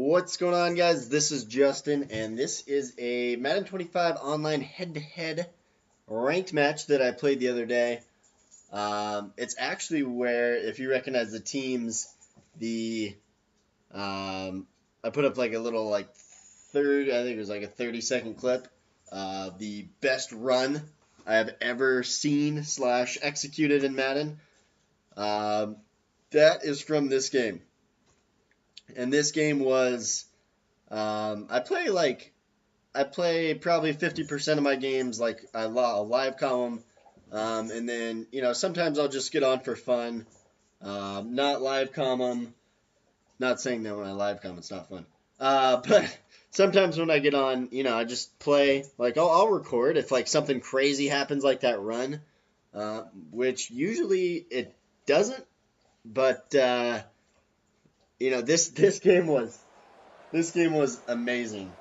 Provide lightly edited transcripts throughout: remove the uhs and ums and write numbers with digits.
What's going on, guys? This is Justin, and this is a Madden 25 online head-to-head ranked match that I played the other day. It's actually where, if you recognize the teams, I put up like a little I think it was like a 30-second clip. The best run I have ever seen / executed in Madden. That is from this game. And this game was, I play probably 50% of my games like a live column, and then, sometimes I'll just get on for fun, not live column, not saying that when I live column it's not fun, but sometimes when I get on, I just play, I'll record if something crazy happens like that run, which usually it doesn't, but, this game was amazing.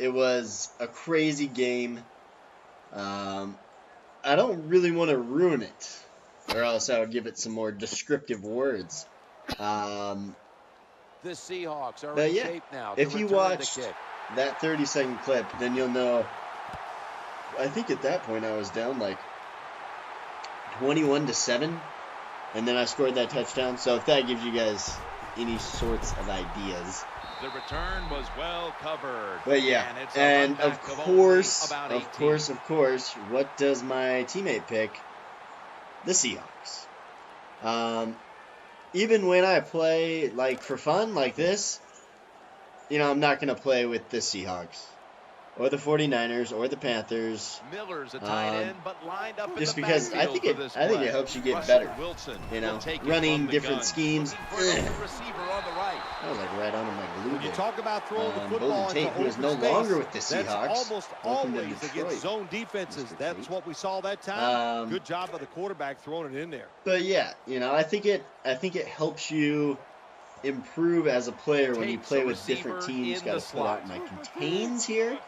It was a crazy game. I don't really want to ruin it, or else I would give it some more descriptive words. The Seahawks are but in yeah, shape now. if you watched that 30-second clip, then you'll know. I think at that point I was down 21-7, and then I scored that touchdown. So if that gives you guys any sorts of ideas. The return was well covered. But yeah, and of course, what does my teammate pick? The Seahawks. Even when I play for fun like this, I'm not going to play with the Seahawks or the 49ers or the Panthers. Miller's a tight end, but lined up just because I think it helps you get better. Running different schemes. That was right on my glue. When you talk about throwing the football Golden Tate, who is no longer with the Seahawks. That's almost always against zone defenses. That's what we saw that time. Good job by the quarterback throwing it in there. But yeah, I think it helps you improve as a player when you play with different teams. Got to put out my contains here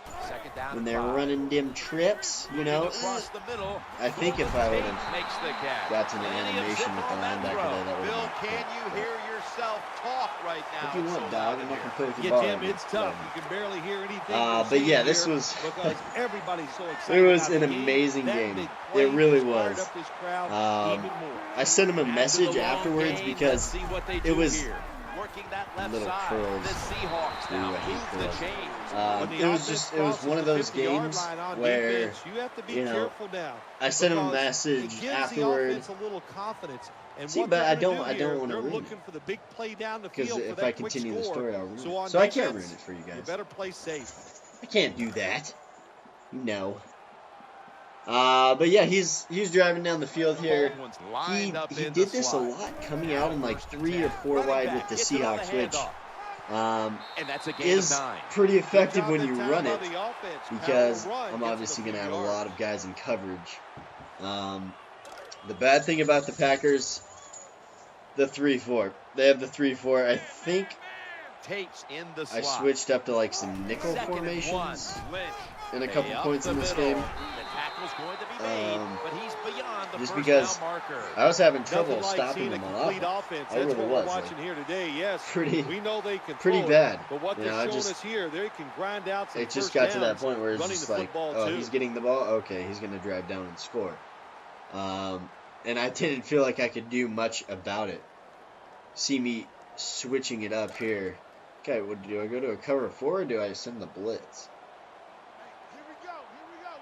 when they're running dim trips. I think if I would have got to the animation with the linebacker there, that would have been can you hear yourself talk right now? If you want, dog, I'm not gonna play with your ball. Yeah, Jim, it's tough. You can barely hear anything. But yeah, this was because everybody's so excited. It was an amazing game. It really was. I sent him a message afterwards because it was. Little curls. It was one of those games where, I sent him a message afterwards. See, but I don't want to ruin it. Because if I continue the story, I'll ruin it. So I can't ruin it for you guys. I can't do that. No. But yeah, he's driving down the field here. He did this a lot, coming out in 3 or 4 wide with the Seahawks, which is pretty effective when you run it, because I'm obviously going to have a lot of guys in coverage. The bad thing about the Packers, the 3-4. They have the 3-4. I think I switched up to some nickel formations in a couple points in this game. Just because I was having trouble stopping them on offense. I really was. Pretty bad. It just got to that point where it's just oh, he's getting the ball? Okay, he's going to drive down and score. And I didn't feel like I could do much about it. See me switching it up here. Okay, do I go to a cover 4 or do I send the blitz?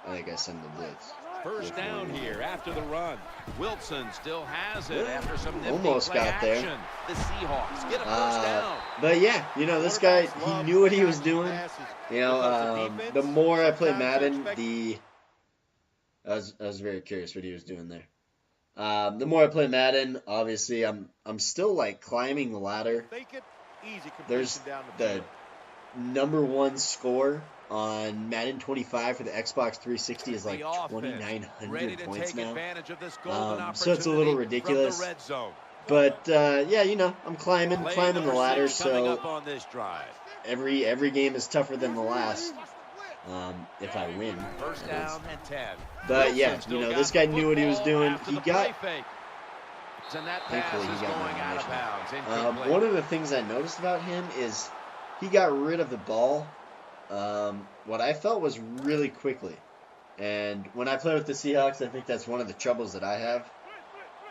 I think I send the blitz. First down here after the run. Wilson still has it after some almost got there. The Seahawks get a first down. But yeah, this guy, he knew what he was doing. The more I play Madden, I was very curious what he was doing there. The more I play Madden, obviously I'm still climbing the ladder. There's the #1 score on Madden 25 for the Xbox 360 is 2,900 points now. So it's a little ridiculous. But yeah, I'm climbing the ladder. So every game is tougher than the last. If I win. First down and 10. But yeah, this guy knew what he was doing. He got. Thankfully, he got my animation. One of the things I noticed about him is he got rid of the ball, what I felt was really quickly. And when I play with the Seahawks, I think that's one of the troubles that I have.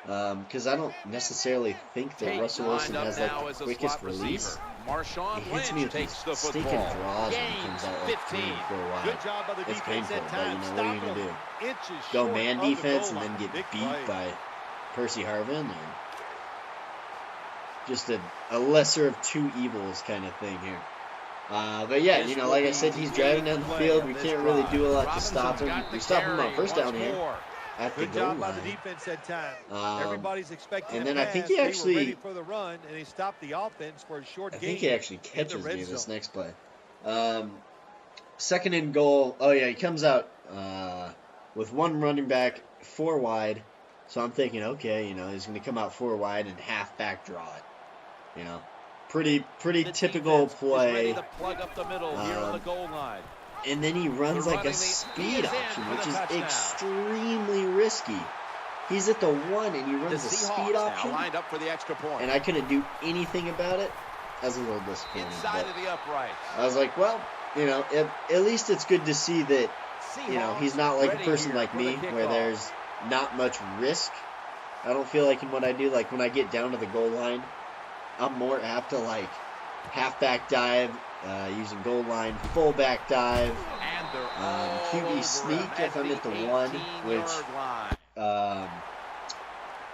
Because I don't necessarily think that Russell Wilson has like the quickest release. He hits me with these stinking draws when he comes out like 3 and 4 wide. It's painful, but you know, what are you going to do? Go man defense and then get beat by Percy Harvin? Or just a lesser of two evils kind of thing here. But yeah, you know, like I said, he's driving down the field. We can't really do a lot to stop him. We stop him on first down here at the goal line. And then I think he actually, catches me this next play. 2nd and goal. Oh yeah, he comes out with 1 running back, 4 wide. So I'm thinking, okay, you know, he's going to come out 4 wide and halfback draw it. You know, pretty typical play. And then he runs like a speed option, which is extremely risky. He's at the 1 and he runs a speed option, and I couldn't do anything about it. I was a little disappointed. But I was like, well, you know, at least it's good to see that, you know, he's not like a person like me where there's not much risk. I don't feel like in what I do, like when I get down to the goal line, I'm more apt to like halfback dive, using goal line, fullback dive, QB sneak if I'm at the 1, which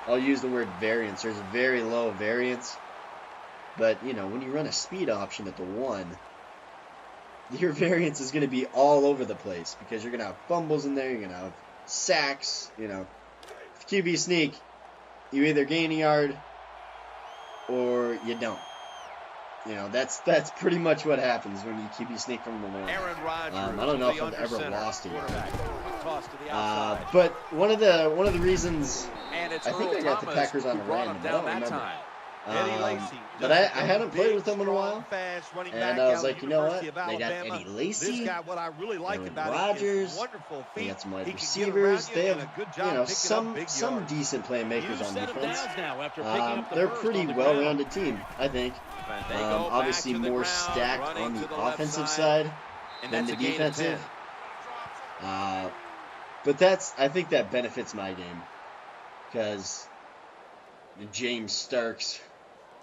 I'll use the word variance. There's very low variance, but you know, when you run a speed option at the 1, your variance is going to be all over the place because you're going to have fumbles in there, you're going to have sacks. You know, with QB sneak, you either gain a yard or you don't. You know, that's pretty much what happens when you QB sneak from the 1. I don't know if I've ever lost a yard. But one of the reasons I think I got the Packers on a random, I don't remember. But I hadn't played with them in a while, and I was like, you know what? They got Eddie Lacy, Aaron Rodgers, they got some wide receivers. They have, you know, some decent playmakers on defense. They're a pretty well-rounded team, I think. Obviously more stacked on the offensive side than the defensive. But I think that benefits my game because James Starks.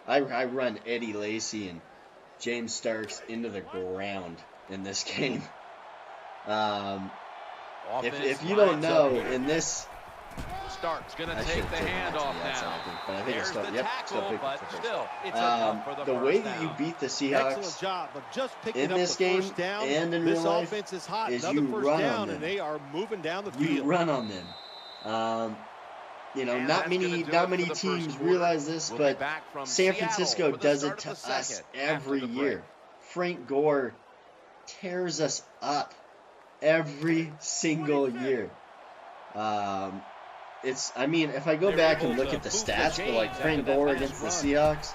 I run Eddie Lacy and James Starks into the ground in this game. If you don't know, in this, Starks gonna take the handoff now. But I think it's still, the way that you beat the Seahawks in this game and in real life is you run on them. You run on them. You know, not many teams realize this, but San Francisco does it to us every year. Frank Gore tears us up every single year. I mean, if I go back and look at the stats for like Frank Gore against the Seahawks,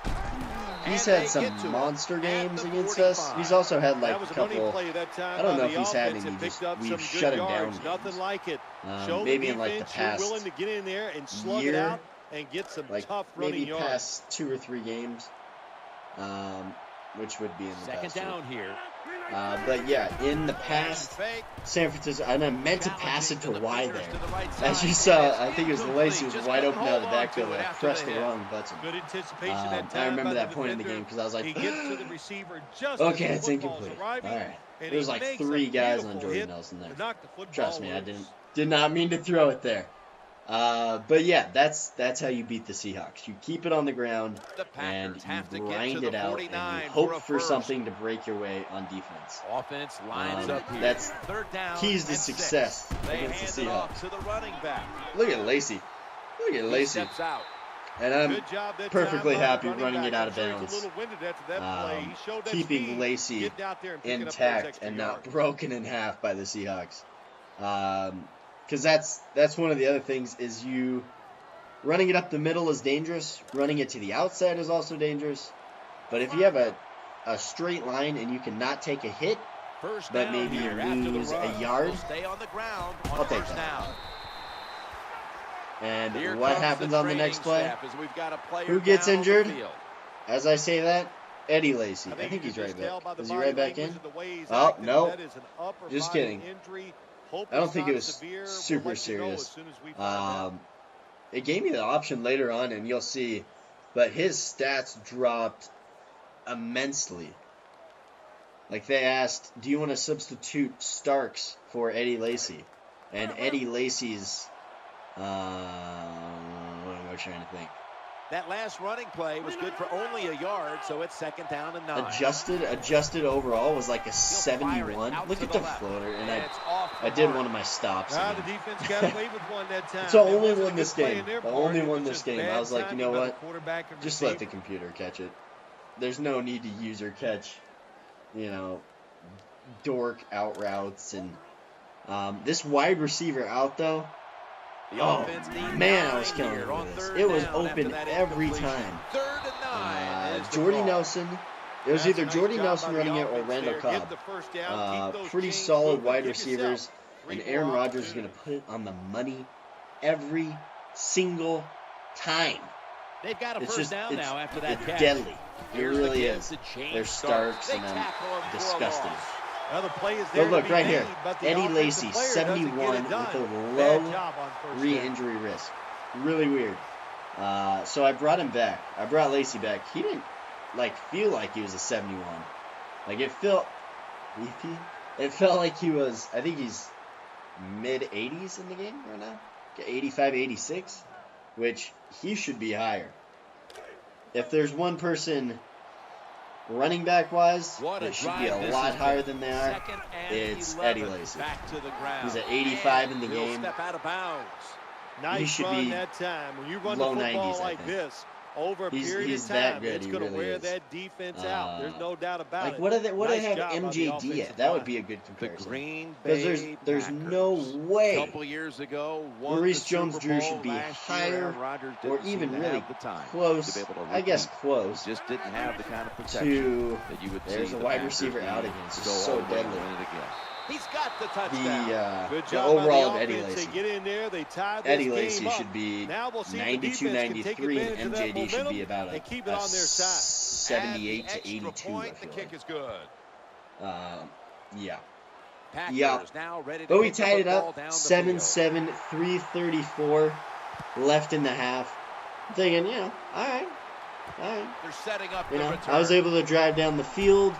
he's had some monster games against us. He's also had like a couple, I don't know if he's had any, we've shut him down games. Maybe in like the past year, like maybe past 2 or 3 games, which would be in the past year. But yeah, in the past, San Francisco, and I meant to pass it to Y there. As you saw, I think it was Lacy was wide open out of the backfield, and I pressed the wrong button. I remember that point in the game because I was like, okay, it's incomplete. All right. There was like 3 guys on Jordan Nelson there. Trust me, I did not mean to throw it there. But yeah, that's how you beat the Seahawks. You keep it on the ground and you grind it out and you hope for something to break your way on defense. Offense lines up here. That's keys to success against the Seahawks. Look at Lacy. Look at Lacy. And I'm perfectly happy running it out of bounds. Keeping Lacy intact and not broken in half by the Seahawks. Because that's one of the other things is you running it up the middle is dangerous. Running it to the outside is also dangerous. But if you have a straight line and you cannot take a hit, but maybe you lose a yard, I'll take that. And what happens on the next play? Who gets injured? As I say that, Eddie Lacy. I think he's right back. Is he right back in? Oh, no. Just kidding. I don't think it was super serious. It gave me the option later on, and you'll see. But his stats dropped immensely. Like, they asked, do you want to substitute Starks for Eddie Lacy? And Eddie Lacy's, what am I trying to think? That last running play was good for only a yard, so it's 2nd down and 9. Adjusted overall was like a 71. Look at the floater, and I did one of my stops. The defense got away with one that time. So only won this game. Only won this game. I was like, you know what? Just let the computer catch it. There's no need to use or catch, you know, dork out routes. And this wide receiver out, though. Oh, man, I was killing it with this. It was open every time. Jordy Nelson. It was either Jordy Nelson running it or Randall Cobb. Pretty solid wide receivers. And Aaron Rodgers is going to put it on the money every single time. They've got a first down now after that catch. It's deadly. It really is. They're Starks, and I'm disgusted. But look, right here, Eddie Lacy, 71 with a low re-injury risk. Really weird. So I brought him back. I brought Lacy back. He didn't, feel like he was a 71. Like, it felt like he was, I think he's mid-80s in the game right now. 85, 86, which he should be higher. If there's one person running back wise, it should be a lot higher than they are. It's Eddie Lacy. He's at 85 in the game. He should be low 90s, I think. He's that good. He really is. There's no doubt about it. Like, what do they have MJD at? That would be a good comparison. Because there's no way Maurice Jones-Drew should be higher or even really close. I guess close. Just didn't have the kind of protection that you would see. There's a wide receiver out against. It's so deadly. He's got the touchdown. The overall of Eddie Lacy. Eddie Lacy should be 92, 93, and MJD should be about a 78 to 82, I feel kick is good. Yeah. But we tied it up, 7-7, 3:34 left in the half. I'm thinking, all right. They're setting up the return. I was able to drive down the field.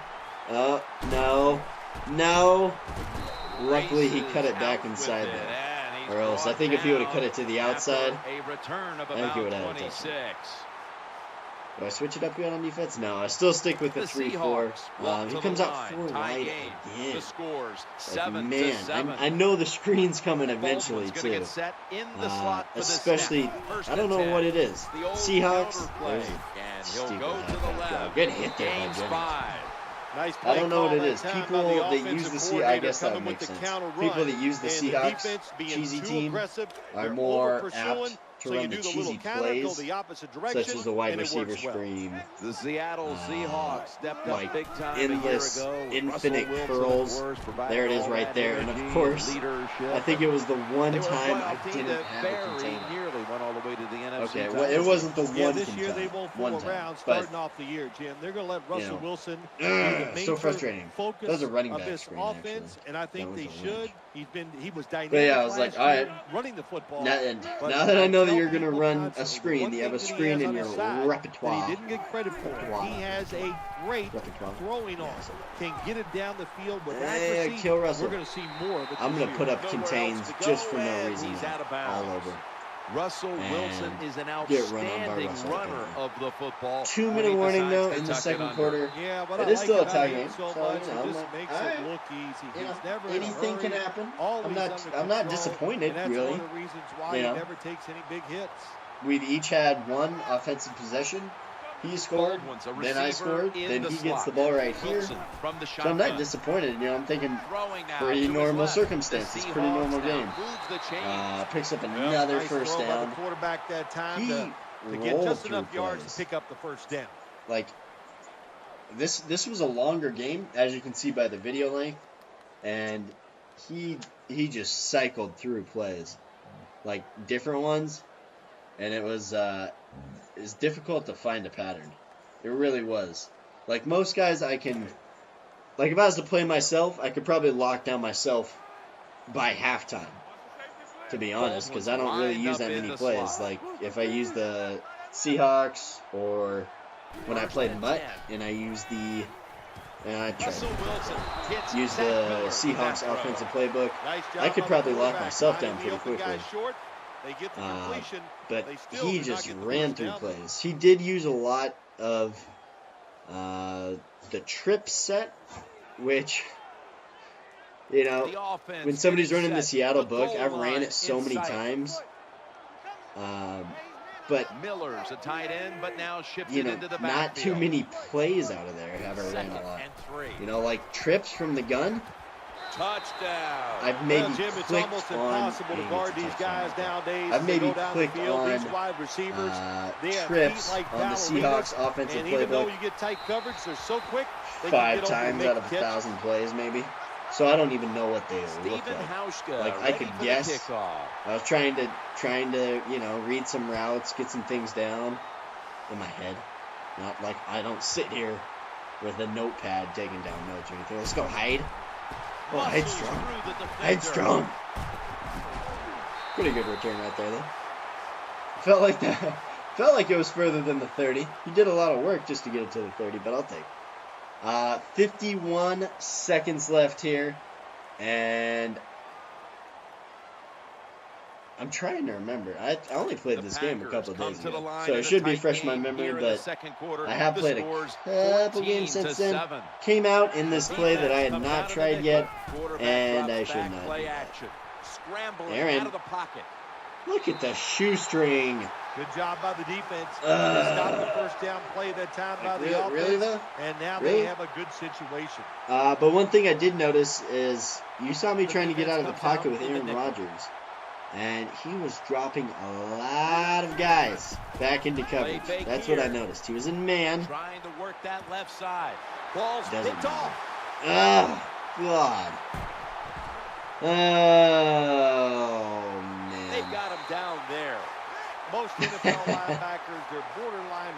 No. Luckily, he cut it back inside there. Or else, I think if he would have cut it to the outside, I think he would have had a touchdown. Do I switch it up here on defense? No, I still stick with the 3-4. He comes out 4 wide again. Like, man, I know the screen's coming eventually, too. Especially, I don't know what it is. Seahawks. Good hit there by Jennings. I don't know what it is. People that use the Seahawks, I guess that would make sense. People that use the Seahawks cheesy team are more apt to run the cheesy plays, such as the wide receiver screen. The Seattle Seahawks stepped up big time endless, infinite curls. There it is right there. And of course, I think it was the one time I didn't have a container. Okay, well, it wasn't the one container. One time. But, off the year, Jim. They're going to let Russell Wilson so frustrating. That was a running back screen, offense, actually. And I think they should. He was dynamic. But yeah, I was like, all right. Running the football. Now that I know that you're going to run a screen, you have a screen in your repertoire. He didn't get credit for it. He has a great throwing arm. Can get it down the field with accuracy. Kill Russell. We're going to see more of it. I'm going to put up contains just for no reason. All over. Russell Wilson is an outstanding runner of the football. 2-minute warning, though, in the second quarter. Yeah, but it is still a tie game. So it just makes it look easy. Anything can happen. I'm not disappointed, really. One of the reasons why he never takes any big hits. We've each had one offensive possession. He scored, then I scored, then he gets the ball right here. So I'm not disappointed. I'm thinking pretty normal circumstances, pretty normal game. Picks up another first down. He rolled through plays. Pick up the first down. Like, this was a longer game, as you can see by the video length, and he just cycled through plays, like different ones, and it was it's difficult to find a pattern. It really was. Like most guys, I can, like if I was to play myself, I could probably lock down myself by halftime, to be honest, because I don't really use that many plays. Like if I use the Seahawks or when I played Mutt and I use the, and I tried to use the Seahawks offensive playbook, I could probably lock myself down pretty quickly. But he just ran through plays. He did use a lot of the trip set, which, you know, when somebody's running the Seattle book, I've ran it so many times. But Miller's a tight end, but now shifted you know, into the not too backfield. many plays out of there have I ran a lot. You know, like trips from the gun. Touchdown. I've maybe Jim, it's clicked almost on. impossible to guard these guys nowadays. I've maybe They go down the clicked field, on these wide receivers, they have trips feet like on the ballerinas, Seahawks offensive and even though playbook you get tight coverage, they're so quick. They 5 can get times over out of and make 1,000 plays, maybe. So I don't even know what they look like. Like I could guess. I was trying to you know, read some routes, get some things down in my head. Not like I don't sit here with a notepad taking down notes or anything. Let's go hide. Oh, hide strong. Hide strong. Pretty good return right there, though. Felt like that. Felt like it was further than the 30. He did a lot of work just to get it to the 30, but I'll take it. 51 seconds left here, and I'm trying to remember. I only played this game a couple of days ago, so it should be fresh in my memory, but I have played a couple games since then. Came out in this play that I had not tried yet, and I should not do that. Aaron, look at the shoestring. Good job by the defense. They stopped the first down play that time by the offense. Really, though? And now they have a good situation. But one thing I did notice is you saw me trying to get out of the pocket with Aaron Rodgers. And he was dropping a lot of guys back into coverage. That's what I noticed. He was in man. Trying to work that left side. Ball's Doesn't picked off. Oh, God. Oh, man. They've got him down there. Most NFL linebackers, they're borderline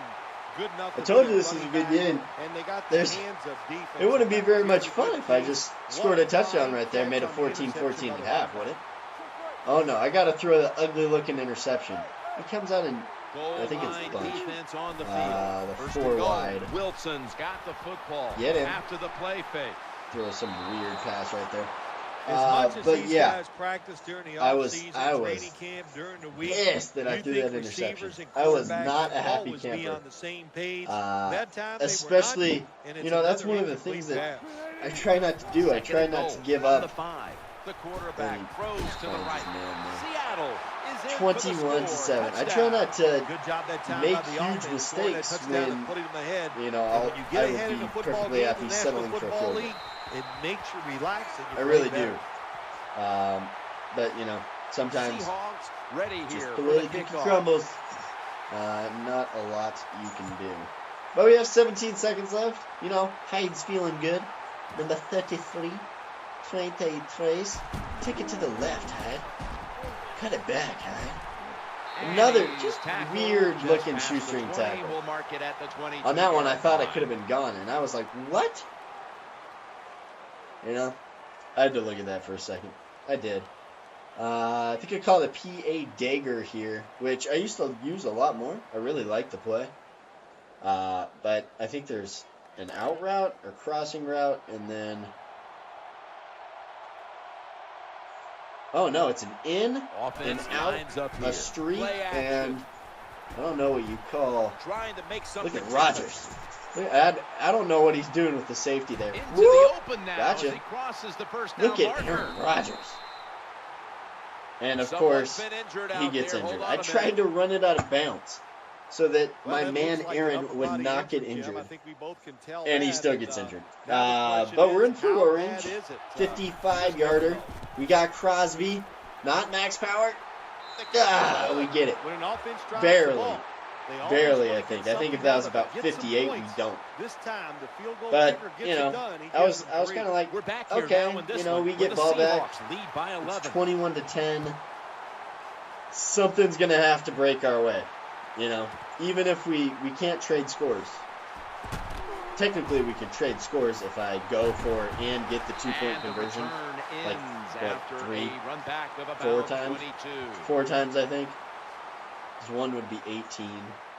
good enough. I told you this is a good game. And they got the hands of defense. It wouldn't be very much fun if I just scored a touchdown right there, made it 14-14 at half, would it? Oh no, I gotta throw the ugly-looking interception. It comes out in, I think it's bunch. The 4 wide. Wilson's got the football. Get him. After the play fake. Throw some weird pass right there. As much as But these yeah, guys practice during the I was training camp, during the week, pissed that I threw that interception. I was not a happy camper. On the same page. That time especially, you know, that's one of the things that I try not to do. I try not to give up. The quarterback throws to the right. Seattle is in 21-7. I try not to make huge mistakes when, you know, I would be perfectly happy settling for a field goal. It makes you relax. I really do. But, you know, sometimes just the way the cookie crumbles, not a lot you can do. But we have 17 seconds left. You know, Hyde's feeling good. Number 33. 23. Take it to the left, Hyde. Cut it back, Hyde. Another just weird-looking shoestring tackle. On that one, I thought I could have been gone, and I was like, what? You know, I had to look at that for a second. I did. I think I called it PA Dagger here, which I used to use a lot more. I really like the play. But I think there's an out route or crossing route, and then... Oh, no, it's an in, an out, a street, and I don't know what you call... Look at Rodgers. I don't know what he's doing with the safety there. Gotcha. Look at Aaron Rodgers. And, of course, he gets injured. I tried to run it out of bounds so that my man Aaron would not get injured. And he still gets injured. But we're in full range. 55-yarder. We got Crosby. Not max power. We get it. Barely. Barely, I think. I think if that was about 58, we don't. But, you know, I was kind of like, okay, you know, we get ball back. It's 21-10. Something's going to have to break our way, you know, even if we can't trade scores. technically we can trade scores if I go for and get the 2-point conversion, like what, 3, 4 times? 4 times, I think. Because 1 would be 18,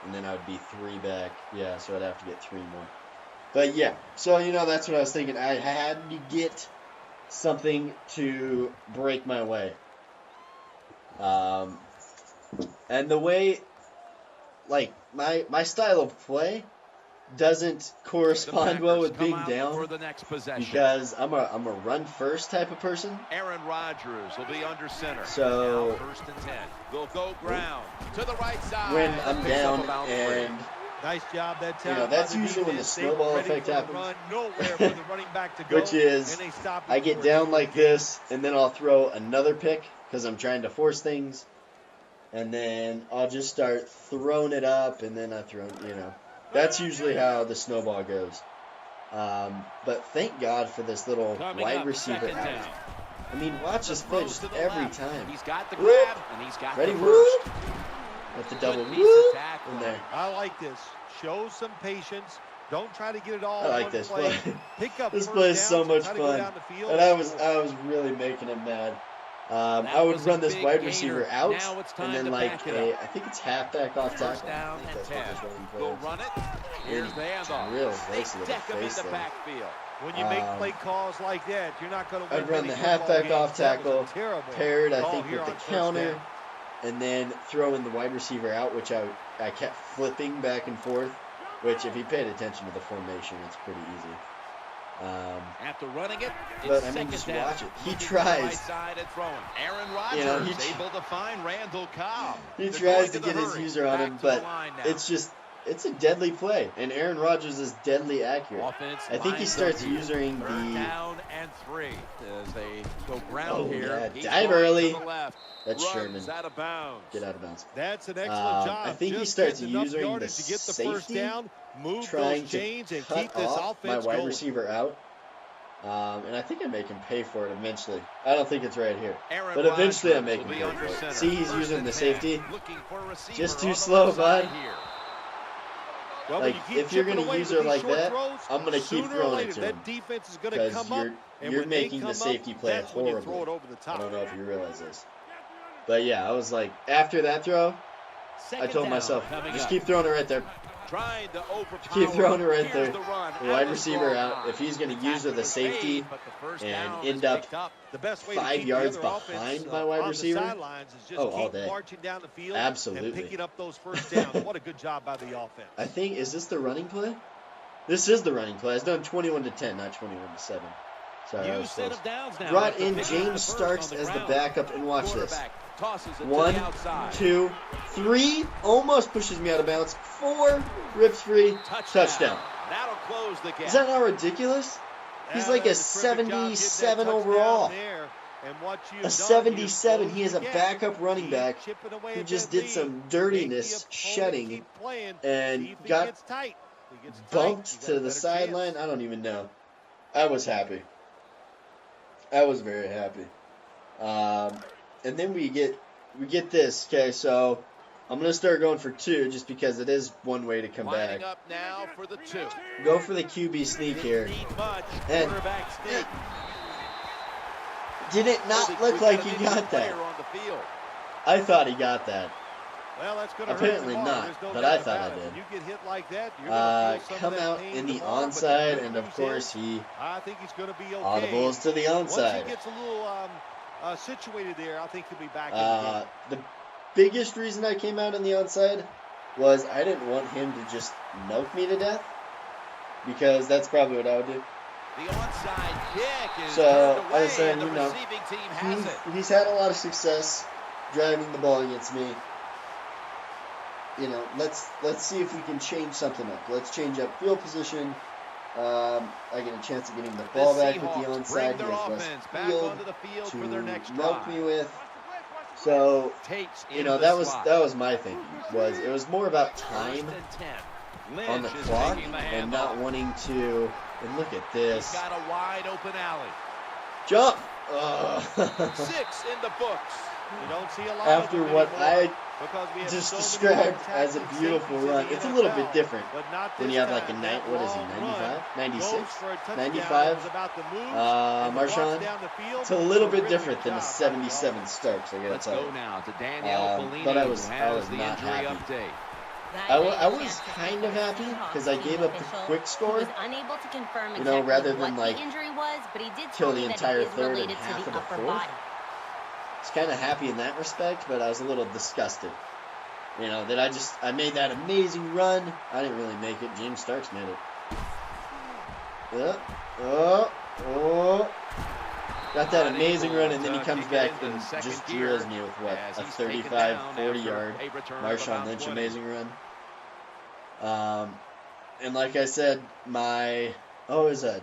and then I would be 3 back. Yeah, so I'd have to get 3 more. But yeah, so that's what I was thinking. I had to get something to break my way. And the way, like, my style of play doesn't correspond well with being down because I'm a run first type of person. Aaron Rodgers will be under center. So now 1st and 10. They'll go ground to the right side. When I'm down and nice job that time. that's usually when the snowball effect happens. Which is I get down like this and then I'll throw another pick because I'm trying to force things. And then I'll just start throwing it up, and then I throw, That's usually how the snowball goes. But thank God for this little wide receiver out. I mean, watch this play just every time. He's got the grab, and he's got ready, the whoop. With the double whoop in there. I like this. Show some patience. Don't try to get it all. I like this play. Pick up this play is so much fun, and I was really making him mad. I would run this wide receiver out, and then I think it's halfback off tackle. Down I think and 10. That's Go run it. Here's the handoff. Real face in the face in the there. backfield. When you make play calls like that, you're not going to win. I'd run the halfback off tackle, paired I think with the counter, and then throw in the wide receiver out, which I kept flipping back and forth. Which, if you paid attention to the formation, it's pretty easy. After running it, but I mean, just watch it. He tries. Aaron Rodgers able to find Randall Cobb. He tries to get his user on him, but it's a deadly play, and Aaron Rodgers is deadly accurate. I think he starts using the down and 3 as they go ground here. Yeah, dive early. That's Runs Sherman. out of bounds. Get out of bounds. That's an excellent job. I think he starts using the safety, trying to cut off my wide receiver out. And I think I make him pay for it eventually. I don't think it's right here. But eventually I make him pay for it. See, he's using the safety. Just too slow, bud. Like, if you're going to use her like that, I'm going to keep throwing it to him. Because you're making the safety play horribly. I don't know if you realize this. But yeah, I was like, after that throw, I told myself, just keep throwing it right there. Just keep throwing it right there. The wide receiver out. If he's going to use the safety and end up 5 yards behind my wide receiver, all day. Absolutely. What a good job by the offense. I think, is this the running play? This is the running play. It's done 21-10, not 21-7. Sorry, I was close. Brought in James Starks as the backup, and watch this. 1, 2, 3, almost pushes me out of bounds. 4, rips free, touchdown. Is that not ridiculous? He's like a 77 overall. A 77. He is a backup running back who just did some dirtiness shedding and got bumped to the sideline. I don't even know. I was happy. I was very happy. And then we get this. Okay, so I'm going to start going for 2 just because it is one way to come back. Up now for the 2. Go for the QB sneak here. And did it not look like he got that? I thought he got that. Well, that's apparently not, but I thought I did. You get hit like that, come out in the onside, and of course I think he's going to be okay. Audibles to the onside. Once he gets a little situated there, I think he'll be back in the game. The biggest reason I came out in the onside was I didn't want him to just milk me to death, because that's probably what I would do. The onside kick is so I was saying, he's had a lot of success driving the ball against me. Let's see if we can change something up. Let's change up field position. I get a chance of getting the ball back with the onside. He has less field to milk me with. So, that was my thinking. It was more about time on the clock and not wanting to. And look at this. Got a wide open alley. Jump. 6 in the books. You don't see a lot after what I just described as a beautiful run. It's a little bit different when you have like a what is he, 95, 96, 95 Marshawn. It's a little bit different than a 77 Starks, I gotta tell you. But I was not happy. I was kind of happy because I gave up the quick score, you know, rather than like kill the entire third and half of the fourth. I was kind of happy in that respect, but I was a little disgusted. You know, that I made that amazing run. I didn't really make it. James Starks made it. Got that amazing run, and then he comes back and just drills me with, what, a 35, 40-yard Marshawn Lynch amazing run. And like I said, is a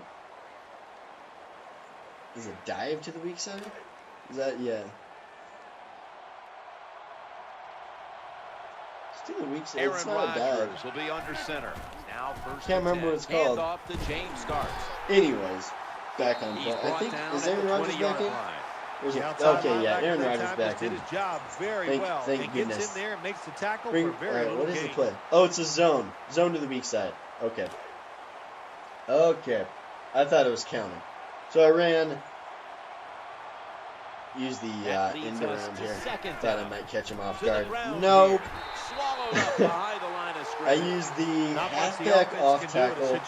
dive to the weak side? Is that, yeah. To the weak side. It's not a dive. Will be under center. Now can't remember what it's called. Off to James Starks. Anyways, back on point. I think, is Aaron Rodgers back in? Okay, yeah, Aaron Rodgers back in. Thank goodness. What is the play? Oh, it's a zone. Zone to the weak side. Okay. Okay. I thought it was counting. So I ran. Use the end around here. Thought I might catch him off guard. Nope. I used the halfback off tackle,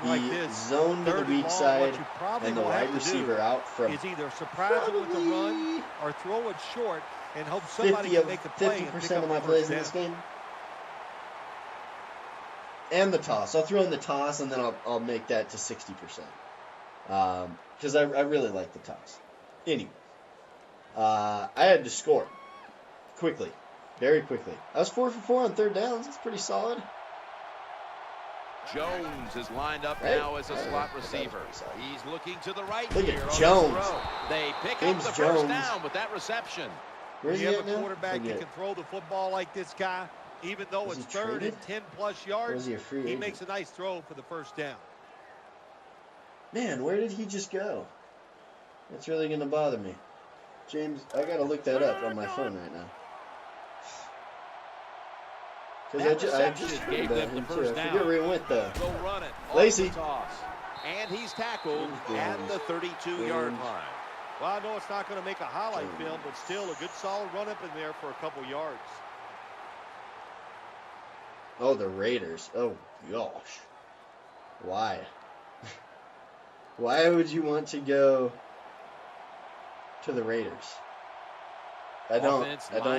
the zone to the weak side, and the wide receiver out from probably 50% of my plays in this game. And the toss. I'll throw in the toss, and then I'll make that to 60%. Because I really like the toss. Anyway. I had to score quickly, very quickly. I was 4 for 4 on third downs. That's pretty solid. Jones is lined up now as a slot receiver. He's looking to the right. Look at Jones. They pick up the first down with that reception. Where's he at now? You have a quarterback that can throw the football like this guy, even though it's third and 10+ yards. He makes a nice throw for the first down. Man, where did he just go? That's really going to bother me. James, I gotta look that up on my phone right now. Because I just heard about him too. I forget where he went though. Lacey. And he's tackled at the 32-yard line. Well, I know it's not going to make a highlight film, but still a good solid run up in there for a couple yards. Oh, the Raiders. Oh, gosh. Why? Why would you want to go to the Raiders? I don't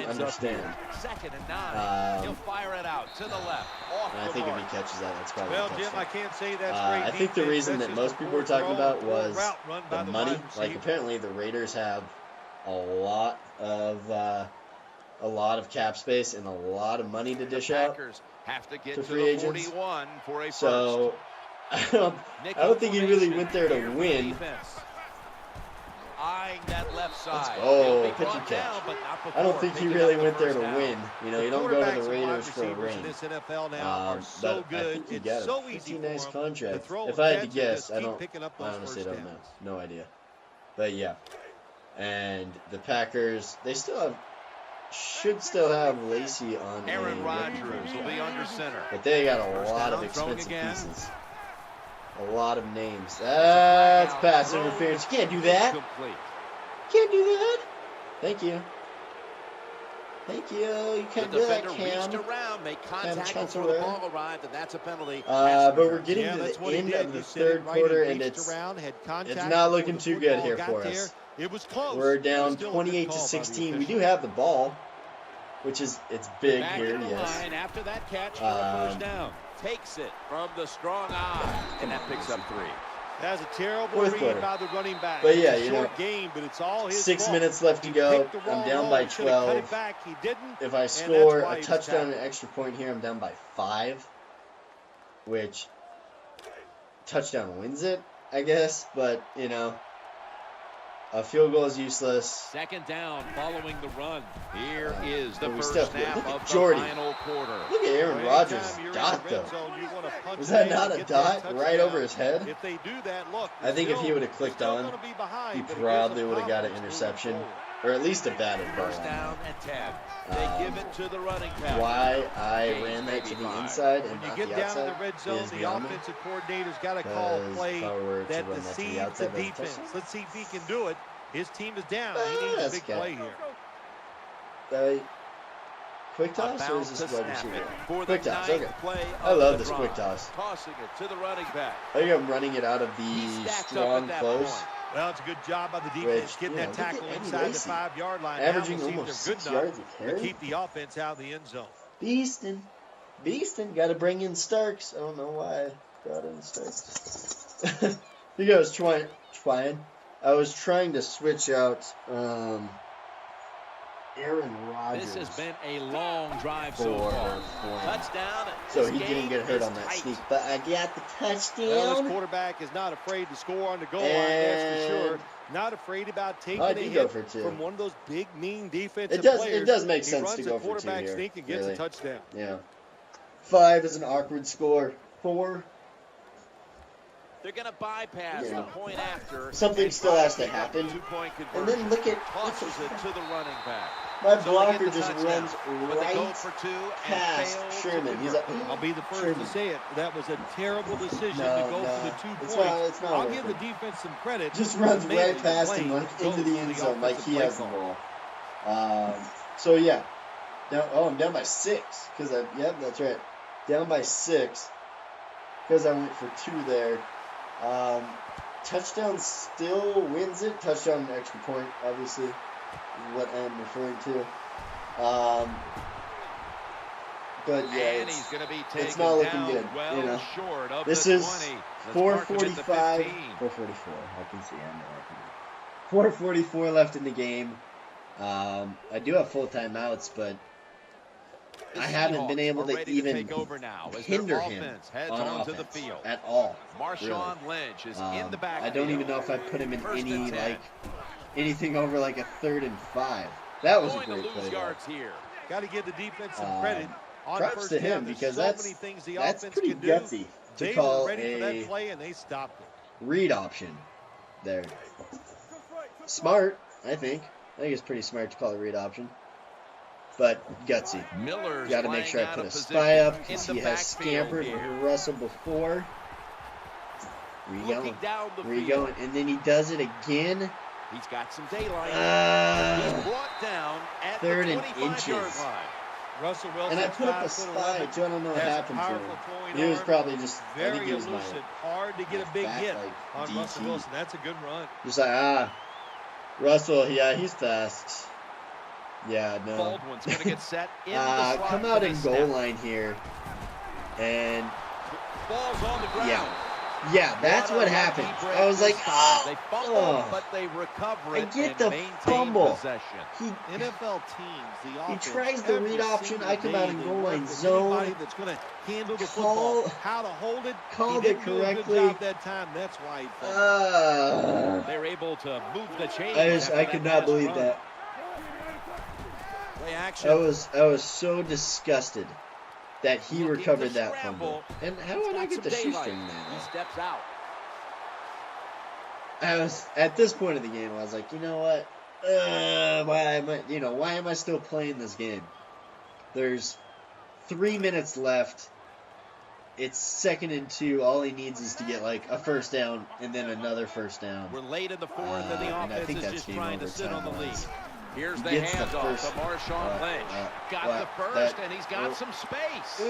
understand. Second and 9. He'll fire it out to the left. I think if he catches that, that's probably well, Jim, I can't say that's great. I think the reason that most people were talking about was the money. Like, apparently the Raiders have a lot of cap space and a lot of money to dish out to free agents. So I don't think he really went there to win. That left side. Oh, pitching catch. I don't think he really went there to win. You know, you don't go to the Raiders for a ring. But I think he got a pretty nice contract. If I had to guess, I honestly don't know. No idea. But yeah. And the Packers, they should still have Lacey on Aaron Rodgers will be under center. But they got a lot of expensive pieces. A lot of names. That's pass interference. You can't do that. Can't do that. Thank you. Thank you. You can't do that, Cam. Cam Chancellor. But we're getting to the end of the third quarter, and it's not looking too good here for us. We're down 28-16. We do have the ball, which is it's big here. Yes. After that catch, first down. Takes it from the strong eye, and that picks up 3. That's a terrible read by the running back. But yeah, you know, game, but it's all his 6 minutes left to go. I'm down by 12. If I score a touchdown and an extra point here, I'm down by 5. Which, touchdown wins it, I guess. But, you know, a field goal is useless. Second down following the run. Here is the first snap of the final quarter. Look at Aaron Rodgers' dot, though. Was that not a dot right over his head? If they do that, look, I think if he would have clicked on, he probably would have got an interception. or at least a batted ball. First down and 10. They give it to the running back. Why I ran that to the inside and when not you get the down outside in the red zone, is the beyond me. offensive coordinator's got to call a play that to deceives the defense. Let's see if he can do it. His team is down. He needs a big play here. Quick toss, or is this wide receiver? For Quick the toss, okay. Play I love this drive. quick toss. Tossing it to the running back. I think I'm running it out of the strong close. Well, it's a good job by the defense getting that tackle inside the 5-yard line. Averaging now we'll almost see if 6 they're good yards enough a carry. to keep the offense out of the end zone. Beastin'. Got to bring in Starks. I don't know why I brought in Starks. You guys trying. I was trying to switch out Aaron Rodgers. This has been a long drive so far. Touchdown. So he didn't get hurt on that sneak, but I got the touchdown. Well, this quarterback is not afraid to score on the goal line, that's for sure. Not afraid about taking a hit from one of those big, mean defensive players. It does make sense to go for 2 here. He runs a quarterback sneak and gets a touchdown. Yeah. 5 is an awkward score. 4. They're going to bypass the point after. Something still has to happen. And then look at tosses it to the running back. My blocker just runs right past Sherman. He's like, I'll be the first to say it. That was a terrible decision to go for the 2 points. It's not I'll give the defense some credit. Just runs right past him into the end zone like he has the ball. So yeah. I'm down by 6 because that's right. Down by 6 because I went for 2 there. Touchdown still wins it. Touchdown and extra point, obviously, is what I'm referring to. But yeah, it's not looking good. This is 4:45. 4:44. I can see. 4:44 left in the game. I do have full timeouts, but I haven't been able to even hinder him on offense at all. Marshawn Lynch is in the back. I don't even know if I put him in anything over like a 3rd and 5. That was a great play. Got to give the defense some credit. Props to him because that's pretty gutsy to call a play and they stopped it. Read option there. Smart, I think. I think it's pretty smart to call a read option. But gutsy. Got to make sure I put a spy up because he has scampered Russell before. Where you going? And then he does it again. He's got some daylight. He's brought down at 3rd and inches. Russell Wilson. And I put up a spy too. I don't know what happened to him. He was probably just very elusive. Hard to get a big hit on Russell Wilson. That's a good run. Just like Russell. Yeah, he's fast. Yeah, no. Baldwin's going to get set in the slot. Come out in goal line here. And ball's on the ground. Yeah, that's what happened. I was like, they fumble, but they recover it. I get the fumble. NFL teams, the offense, he tries the read option. I come out in goal line zone. That's going to handle the football. How to hold it. Called it correctly. That time. That's why he they're able to move the chains. I could not believe that. I was so disgusted that he recovered that fumble. And how would I get the shoestring there? He steps out. I was at this point of the game. I was like, you know what? Why am I still playing this game? There's 3 minutes left. It's 2nd and 2. All he needs is to get like a first down and then another first down. We're late in the 4th, and the offense is just trying to sit on the lead. Here's the handoff to Marshawn Lynch. Got the first, and he's got some space.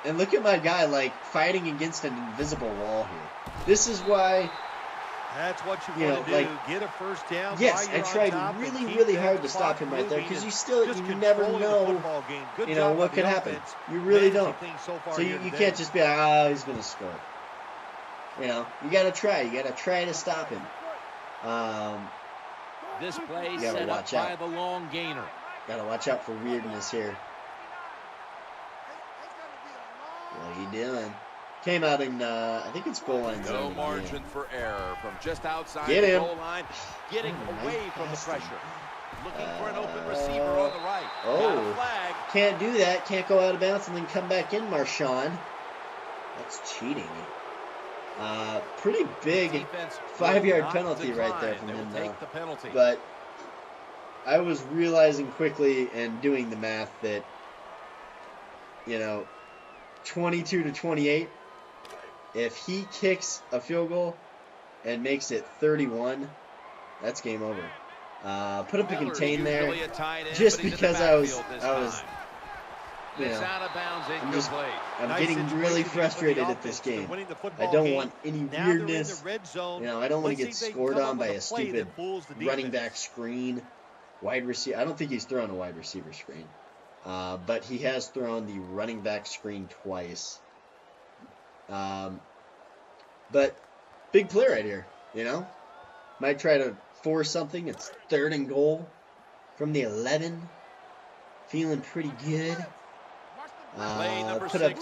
And look at my guy, like, fighting against an invisible wall here. This is why... That's what you want to do. Get a first down. Yes, I tried really, really hard to stop him right there because you never know, what could happen. You really don't. So you can't just be like, he's going to score. You got to try. You got to try to stop him. This play set up by the long gainer. Got to watch out for weirdness here. What are you doing? Came out in, I think it's goal line zone. No margin for error from just outside the goal line. Getting away from the pressure. Looking for an open receiver on the right. Got a flag. Can't do that. Can't go out of bounds and then come back in, Marshawn. That's cheating. Pretty big 5-yard penalty right there from him, though. But I was realizing quickly and doing the math that, 22-28, if he kicks a field goal and makes it 31, that's game over. Put up the contain there, just because I was, I'm getting really frustrated at this game. I don't want any weirdness. I don't want to get scored on by a stupid running back screen, wide receiver. I don't think he's thrown a wide receiver screen, but he has thrown the running back screen twice. But big play right here, Might try to force something. It's 3rd and goal from the 11. Feeling pretty good. Put up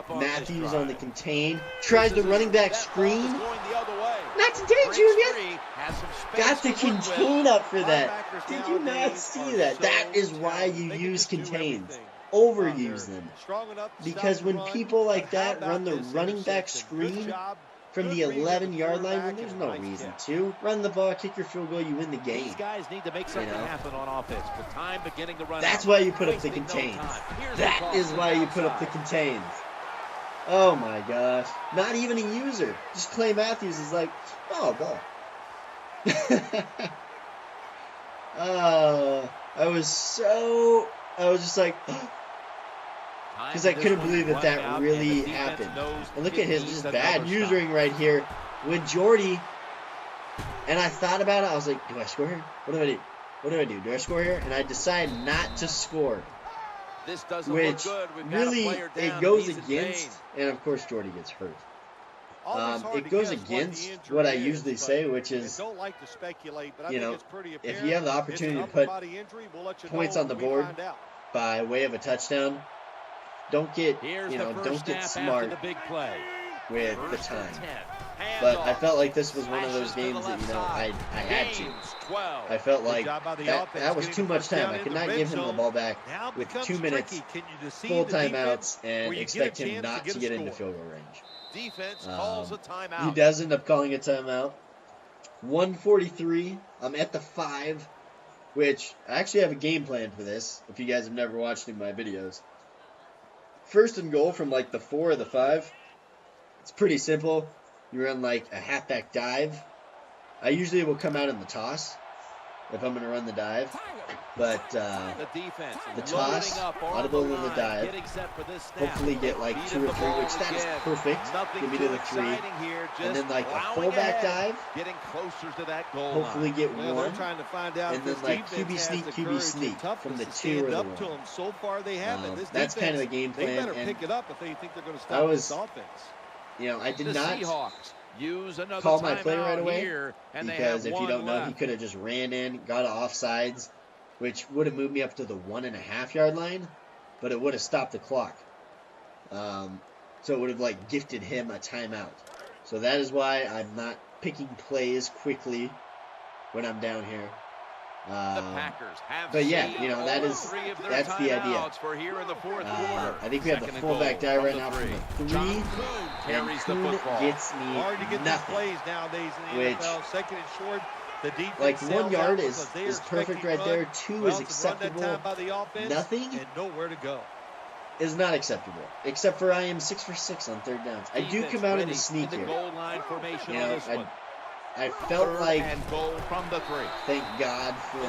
Matthews on the contain. Tries the running back screen. Not today, Junior. Got the contain up for that. Did you not see that? That is why you use contains. Overuse them. Because when people like that run the running back screen from the 11-yard line, when there's no reason to run the ball, kick your field goal, you win the game. These guys need to make something happen on offense. With time beginning to run That's why you put up the contains. That is why you put up the contains. Oh my gosh. Not even a user. Just Clay Matthews is like, oh, ball. I was just like, because I couldn't believe that really happened. And look at his just bad usering right here with Jordy. And I thought about it. I was like, do I score here? What do I do? What do I do? Do I score here? And I decide not to score. Which really, it goes against, and of course Jordy gets hurt. It goes against what I usually say, which is, if you have the opportunity to put points on the board by way of a touchdown, don't get smart with the time. But I felt like this was one of those games that, I had to. I felt like that was too much time. I could not give him the ball back with 2 minutes, full timeouts, and expect him not to get into field goal range. He does end up calling a timeout. 1:43. I'm at the 5, which I actually have a game plan for this, if you guys have never watched any of my videos. 1st and goal from like the 4 or the 5. It's pretty simple. You run like a halfback dive. I usually will come out in the toss if I'm going to run the dive. But the toss, audible in the dive, hopefully get like 2 or 3, which that is perfect. Get me to the 3. And then like a fullback dive, hopefully get 1. And then like QB sneak from the 2 or the 1. That's kind of the game plan. And I was, I did not call my play right away, because if you don't know, he could have just ran in, got offsides, which would have moved me up to the 1.5-yard line, but it would have stopped the clock. So it would have like gifted him a timeout. So that is why I'm not picking plays quickly when I'm down here. But yeah, that's the idea. I think we have the fullback dive right now from the 3, and Kuhn gets me nothing, which, like 1 yard is perfect right there. 2 is acceptable. Nothing is not acceptable, except for I am 6 for 6 on 3rd downs. I do come out in the sneak here. I felt like, thank God for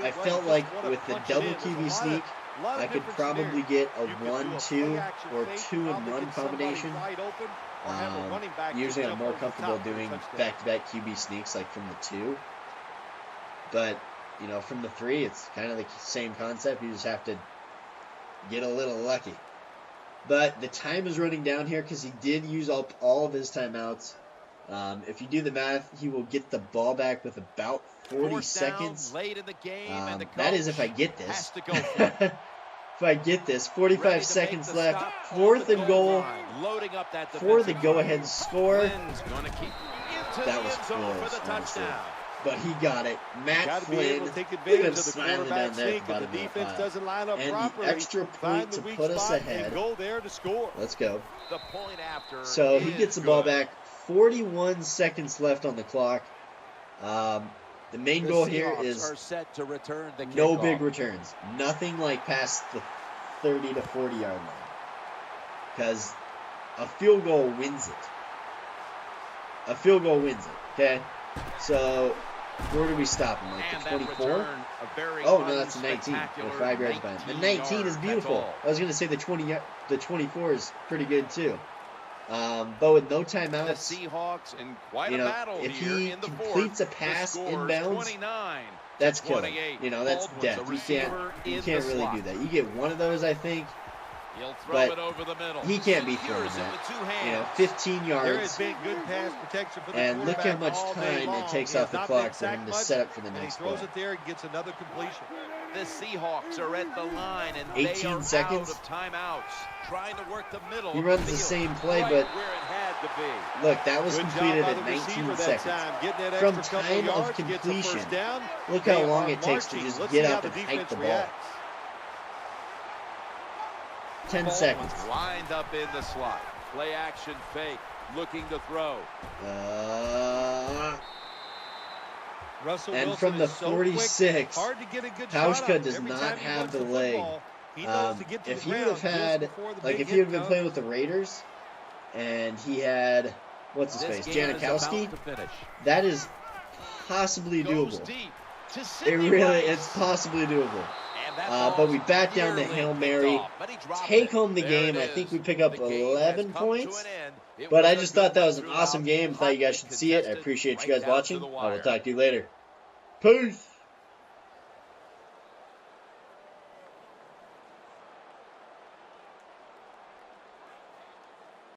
I felt like with the double QB sneak, I could probably get a 1-2 or 2-in-1 combination. Usually I'm more comfortable doing back-to-back QB sneaks like from the 2. But, from the 3, it's kind of the same concept. You just have to get a little lucky. But the time is running down here because he did use up all of his timeouts. If you do the math, he will get the ball back with about 40 seconds. Late in the game, and the that is if I get this. If I get this, 45 seconds left. 4th and goal for the go-ahead score. That was close, honestly. But he got it. Matt Flynn, look at him smiling down there at the bottom of the and the extra point to put us ahead. Let's go. So he gets the ball back. 41 seconds left on the clock. The main goal here is no big returns. Nothing like past the 30 to 40 yard line. Because a field goal wins it. A field goal wins it. Okay? So, where do we stop him? Like the 24? Oh, no, that's the 19. We're 5 yards behind. The 19 is beautiful. I was going to say the 24 is pretty good, too. But with no timeouts, you know, if he completes a pass inbounds, that's killing. You know, that's death. You can't really do that. You get one of those, I think, but he can't be throwing that. You know, 15 yards, and look how much time it takes off the clock for him to set up for the next play. The Seahawks are at the line, and 18 seconds. Out of timeouts, trying to work the middle. He runs the same play, but look, that was completed at 19 seconds. From time of completion, look how long it takes to just get up and hike the ball. 10 seconds. Lined up in the slot. Play action fake. Looking to throw. And from the 46, Pauschka does not have the leg. If he would have had, like, if he would have been playing with the Raiders, and he had, what's his face, Janikowski, that is possibly doable. It's possibly doable. But we bat down the Hail Mary, take home the game. I think we pick up 11 points. But I just thought that was an awesome game. Thought you guys should see it. I appreciate you guys watching. I will talk to you later. Peace.